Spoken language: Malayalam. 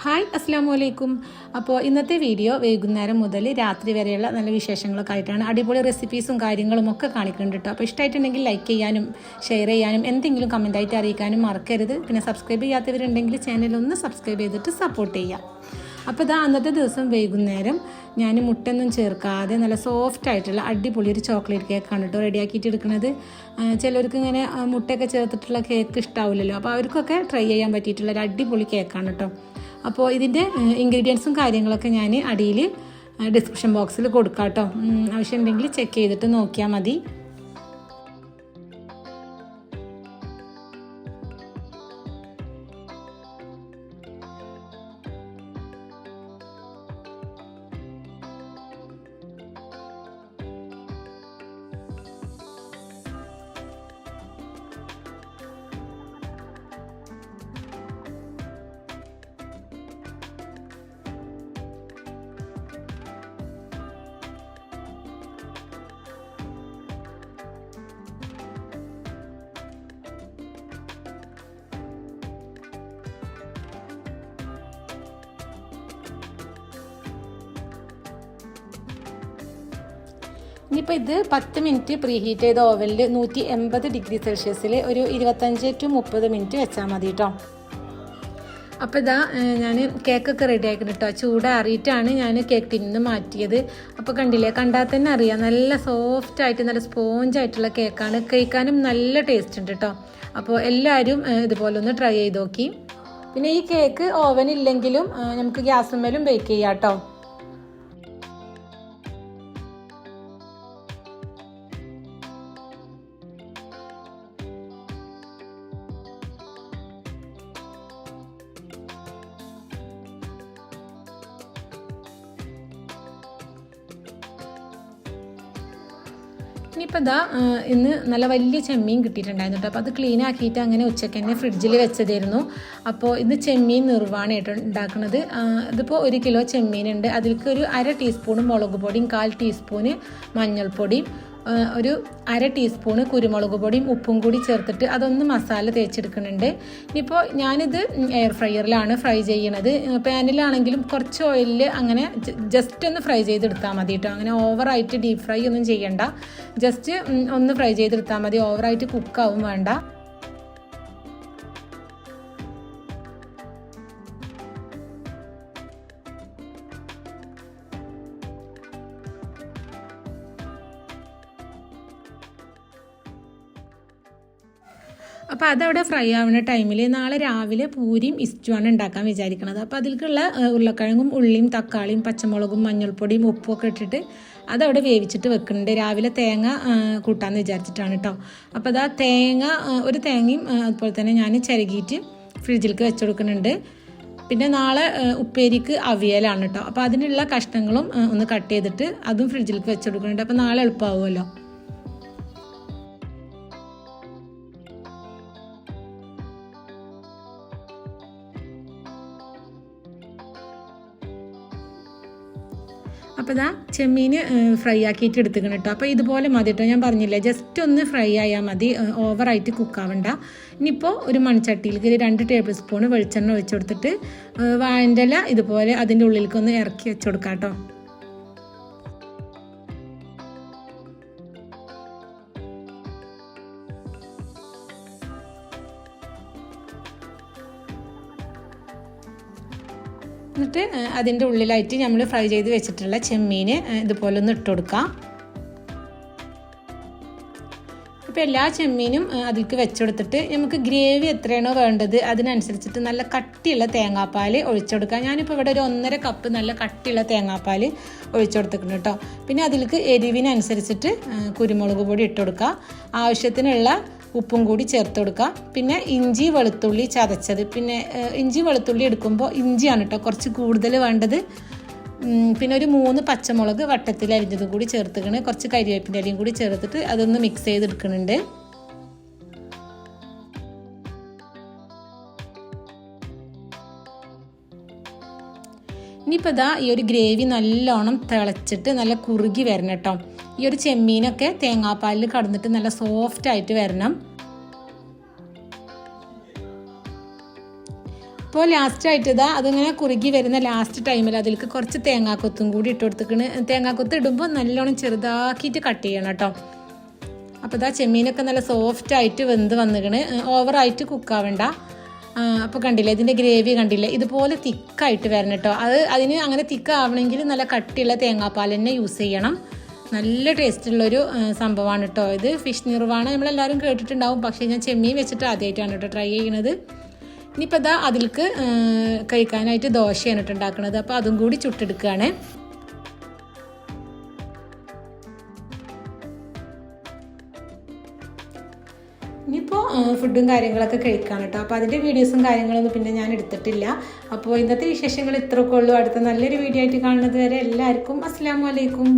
ഹായ് അസ്സാം വലൈക്കും. അപ്പോൾ ഇന്നത്തെ വീഡിയോ വൈകുന്നേരം മുതൽ രാത്രി വരെയുള്ള നല്ല വിശേഷങ്ങളൊക്കെ ആയിട്ടാണ്. അടിപൊളി റെസിപ്പീസും കാര്യങ്ങളും ഒക്കെ കാണിക്കുന്നുണ്ട് കേട്ടോ. അപ്പോൾ ഇഷ്ടമായിട്ടുണ്ടെങ്കിൽ ലൈക്ക് ചെയ്യാനും ഷെയർ ചെയ്യാനും എന്തെങ്കിലും കമൻറ്റായിട്ട് അറിയിക്കാനും മറക്കരുത്. പിന്നെ സബ്സ്ക്രൈബ് ചെയ്യാത്തവരുണ്ടെങ്കിൽ ചാനലൊന്ന് സബ്സ്ക്രൈബ് ചെയ്തിട്ട് സപ്പോർട്ട് ചെയ്യാം. അപ്പോൾ ഇതാ അന്നത്തെ ദിവസം വൈകുന്നേരം ഞാൻ മുട്ടൊന്നും ചേർക്കാതെ നല്ല സോഫ്റ്റ് ആയിട്ടുള്ള അടിപൊളി ഒരു ചോക്ലേറ്റ് കേക്കാണ് കേട്ടോ റെഡിയാക്കിയിട്ട് എടുക്കുന്നത്. ചിലർക്ക് ഇങ്ങനെ മുട്ടയൊക്കെ ചേർത്തിട്ടുള്ള കേക്ക് ഇഷ്ടാവില്ലല്ലോ. അപ്പോൾ അവർക്കൊക്കെ ട്രൈ ചെയ്യാൻ പറ്റിയിട്ടുള്ള ഒരു അടിപൊളി കേക്കാണ് കേട്ടോ. അപ്പോൾ ഇതിൻ്റെ ഇൻഗ്രീഡിയൻസും കാര്യങ്ങളൊക്കെ ഞാൻ അടിയിൽ ഡിസ്ക്രിപ്ഷൻ ബോക്സിൽ കൊടുക്കാം കേട്ടോ. ആവശ്യമുണ്ടെങ്കിൽ ചെക്ക് ചെയ്തിട്ട് നോക്കിയാൽ മതി. ഇനിയിപ്പോൾ ഇത് 10 മിനിറ്റ് പ്രീ ഹീറ്റ് ചെയ്ത ഓവനിൽ 180 ഡിഗ്രി സെൽഷ്യസിൽ ഒരു 25 to 30 മിനിറ്റ് വെച്ചാൽ മതി കേട്ടോ. അപ്പോൾ ഇതാ ഞാൻ കേക്കൊക്കെ റെഡി ആക്കിയിട്ട് കേട്ടോ. ചൂടാറിയിട്ടാണ് ഞാൻ കേക്ക് ടിന്ന് മാറ്റിയത്. അപ്പോൾ കണ്ടില്ലേ, കണ്ടാൽ തന്നെ അറിയാം നല്ല സോഫ്റ്റായിട്ട് നല്ല സ്പോഞ്ചായിട്ടുള്ള കേക്കാണ്. കഴിക്കാനും നല്ല ടേസ്റ്റ് ഉണ്ട് കേട്ടോ. അപ്പോൾ എല്ലാവരും ഇതുപോലെ ഒന്ന് ട്രൈ ചെയ്ത് നോക്കി. പിന്നെ ഈ കേക്ക് ഓവൻ ഇല്ലെങ്കിലും നമുക്ക് ഗ്യാസുമ്മേലും ബേക്ക് ചെയ്യാം കേട്ടോ. ഇനിയിപ്പോൾ ഇതാ ഇന്ന് നല്ല വലിയ ചെമ്മീൻ കിട്ടിയിട്ടുണ്ടായിരുന്നു കേട്ടോ. അപ്പോൾ അത് ക്ലീൻ ആക്കിയിട്ട് അങ്ങനെ ഉച്ചയ്ക്ക് തന്നെ ഫ്രിഡ്ജിൽ വെച്ചതായിരുന്നു. അപ്പോൾ ഇന്ന് ചെമ്മീൻ നിർവ്വാണമായിട്ട് ഉണ്ടാക്കുന്നത്. ഇതിപ്പോൾ 1 കിലോ ചെമ്മീനുണ്ട്. അതിലേക്ക് ഒരു 1/2 ടീസ്പൂൺ മുളക് പൊടിയും 1/4 ടീസ്പൂണ് മഞ്ഞൾപ്പൊടിയും ഒരു 1/2 ടീസ്പൂണ് കുരുമുളക് പൊടിയും ഉപ്പും കൂടി ചേർത്തിട്ട് അതൊന്ന് മസാല തേച്ചെടുക്കുന്നുണ്ട്. ഇനിയിപ്പോൾ ഞാനിത് എയർ ഫ്രയറിലാണ് ഫ്രൈ ചെയ്യണത്. പാനിലാണെങ്കിലും കുറച്ച് ഓയിലിൽ അങ്ങനെ ജസ്റ്റ് ഒന്ന് ഫ്രൈ ചെയ്തെടുത്താൽ മതി കേട്ടോ. അങ്ങനെ ഓവറായിട്ട് ഡീപ്പ് ഫ്രൈ ഒന്നും ചെയ്യണ്ട, ജസ്റ്റ് ഒന്ന് ഫ്രൈ ചെയ്തെടുത്താൽ മതി. ഓവറായിട്ട് കുക്കാവും വേണ്ട. അപ്പോൾ അതവിടെ ഫ്രൈ ആവുന്ന ടൈമിൽ നാളെ രാവിലെ പൂരിയും ഇസ്റ്റുമാണ് ഉണ്ടാക്കാൻ വിചാരിക്കുന്നത്. അപ്പോൾ അതിലേക്കുള്ള ഉരുളക്കിഴങ്ങും ഉള്ളിയും തക്കാളിയും പച്ചമുളകും മഞ്ഞൾപ്പൊടിയും ഉപ്പും ഒക്കെ ഇട്ടിട്ട് അതവിടെ വേവിച്ചിട്ട് വെക്കുന്നുണ്ട്. രാവിലെ തേങ്ങ കൂട്ടാമെന്ന് വിചാരിച്ചിട്ടാണ് കേട്ടോ. അപ്പോൾ അതാ ഒരു തേങ്ങയും അതുപോലെ തന്നെ ഞാൻ ചിരകിയിട്ട് ഫ്രിഡ്ജിലേക്ക് വെച്ച് കൊടുക്കുന്നുണ്ട്. പിന്നെ നാളെ ഉപ്പേരിക്ക് അവിയലാണ് കേട്ടോ. അപ്പോൾ അതിനുള്ള കഷ്ണങ്ങളും ഒന്ന് കട്ട് ചെയ്തിട്ട് അതും ഫ്രിഡ്ജിലേക്ക് വെച്ച് കൊടുക്കുന്നുണ്ട്. അപ്പോൾ നാളെ എളുപ്പമാവുമല്ലോ. അപ്പോൾ ഇതാ ചെമ്മീൻ ഫ്രൈ ആക്കിയിട്ട് എടുത്തുക്കണം കേട്ടോ. അപ്പോൾ ഇതുപോലെ മതി കേട്ടോ. ഞാൻ പറഞ്ഞില്ലേ, ജസ്റ്റ് ഒന്ന് ഫ്രൈ ആയാൽ മതി, ഓവറായിട്ട് കുക്കാവണ്ട. ഇനിയിപ്പോൾ ഒരു മൺചട്ടിയിലേക്ക് 2 ടേബിൾ സ്പൂൺ വെളിച്ചെണ്ണ ഒഴിച്ച് കൊടുത്തിട്ട് വാഴൻ്റെ ഇല ഇതുപോലെ അതിൻ്റെ ഉള്ളിലേക്കൊന്ന് ഇറക്കി വെച്ച് കൊടുക്കാം കേട്ടോ. എന്നിട്ട് അതിൻ്റെ ഉള്ളിലായിട്ട് നമ്മൾ ഫ്രൈ ചെയ്ത് വെച്ചിട്ടുള്ള ചെമ്മീൻ ഇതുപോലെ ഒന്ന് ഇട്ട് കൊടുക്കാം. അപ്പോൾ എല്ലാ ചെമ്മീനും അതിലേക്ക് വെച്ചുകൊടുത്തിട്ട് നമുക്ക് ഗ്രേവി എത്രയാണോ വേണ്ടത് അതിനനുസരിച്ചിട്ട് നല്ല കട്ടിയുള്ള തേങ്ങാപ്പാൽ ഒഴിച്ചെടുക്കാം. ഞാനിപ്പോൾ ഇവിടെ ഒരു 1.5 കപ്പ് നല്ല കട്ടിയുള്ള തേങ്ങാപ്പാൽ ഒഴിച്ചെടുത്തിട്ടുണ്ട് കേട്ടോ. പിന്നെ അതിലേക്ക് എരിവിനനുസരിച്ചിട്ട് കുരുമുളക് പൊടി ഇട്ട് കൊടുക്കുക. ആവശ്യത്തിനുള്ള ഉപ്പും കൂടി ചേർത്ത് കൊടുക്കുക. പിന്നെ ഇഞ്ചി വെളുത്തുള്ളി ചതച്ചത്, പിന്നെ ഇഞ്ചി വെളുത്തുള്ളി എടുക്കുമ്പോൾ ഇഞ്ചിയാണ് കേട്ടോ കുറച്ച് കൂടുതൽ വേണ്ടത്. പിന്നെ ഒരു 3 പച്ചമുളക് വട്ടത്തിൽ അരിഞ്ഞതും കൂടി ചേർത്തിക്കണ്. കുറച്ച് കരിവേപ്പിൻ്റെ ഇലയും കൂടി ചേർത്തിട്ട് അതൊന്ന് മിക്സ് ചെയ്തെടുക്കുന്നുണ്ട്. ഇനിയിപ്പോൾ ഇതാ ഈ ഒരു ഗ്രേവി നല്ലോണം തിളച്ചിട്ട് നല്ല കുറുകി വരണം കേട്ടോ. ഈ ഒരു ചെമ്മീനൊക്കെ തേങ്ങാപ്പാലിൽ കടന്നിട്ട് നല്ല സോഫ്റ്റ് ആയിട്ട് വരണം. അപ്പോൾ ലാസ്റ്റായിട്ട് ഇതാ അതിങ്ങനെ കുറുകി വരുന്ന ലാസ്റ്റ് ടൈമിൽ അതിലേക്ക് കുറച്ച് തേങ്ങാക്കൊത്തും കൂടി ഇട്ട് കൊടുത്തിക്കണ്. തേങ്ങാക്കൊത്ത് ഇടുമ്പോൾ നല്ലോണം ചെറുതാക്കിയിട്ട് കട്ട് ചെയ്യണം കേട്ടോ. അപ്പോൾ ഇതാ ചെമ്മീനൊക്കെ നല്ല സോഫ്റ്റായിട്ട് വെന്ത് വന്നിക്കണ്, ഓവറായിട്ട് കുക്കാവണ്ട. അപ്പോൾ കണ്ടില്ലേ ഇതിൻ്റെ ഗ്രേവി കണ്ടില്ലേ, ഇതുപോലെ തിക്കായിട്ട് വരണം കേട്ടോ. അതിന് അങ്ങനെ തിക്കാവണമെങ്കിൽ നല്ല കട്ടിയുള്ള തേങ്ങാപ്പാൽ തന്നെ യൂസ് ചെയ്യണം. നല്ല ടേസ്റ്റുള്ളൊരു സംഭവമാണ് കേട്ടോ ഇത്. ഫിഷ് നിർവാണ് നമ്മളെല്ലാവരും കേട്ടിട്ടുണ്ടാവും, പക്ഷേ ഞാൻ ചെമ്മീൻ വെച്ചിട്ട് ആദ്യമായിട്ടാണ് കേട്ടോ ട്രൈ ചെയ്യണത്. ഇനിയിപ്പോൾ ഇതാ അതിലേക്ക് കഴിക്കാനായിട്ട് ദോശയാണ് കേട്ടോ ഉണ്ടാക്കുന്നത്. അപ്പോൾ അതും കൂടി ചുട്ടെടുക്കുകയാണ്. ഇനിയിപ്പോൾ ഫുഡും കാര്യങ്ങളൊക്കെ കഴിക്കാൻ കേട്ടോ. അപ്പോൾ അതിൻ്റെ വീഡിയോസും കാര്യങ്ങളൊന്നും പിന്നെ ഞാൻ എടുത്തിട്ടില്ല. അപ്പോൾ ഇന്നത്തെ വിശേഷങ്ങൾ ഇത്രയൊക്കെ ഉള്ളൂ. അടുത്ത നല്ലൊരു വീഡിയോ ആയിട്ട് കാണുന്നത് വരെ എല്ലാവർക്കും അസ്സലാമു അലൈക്കും.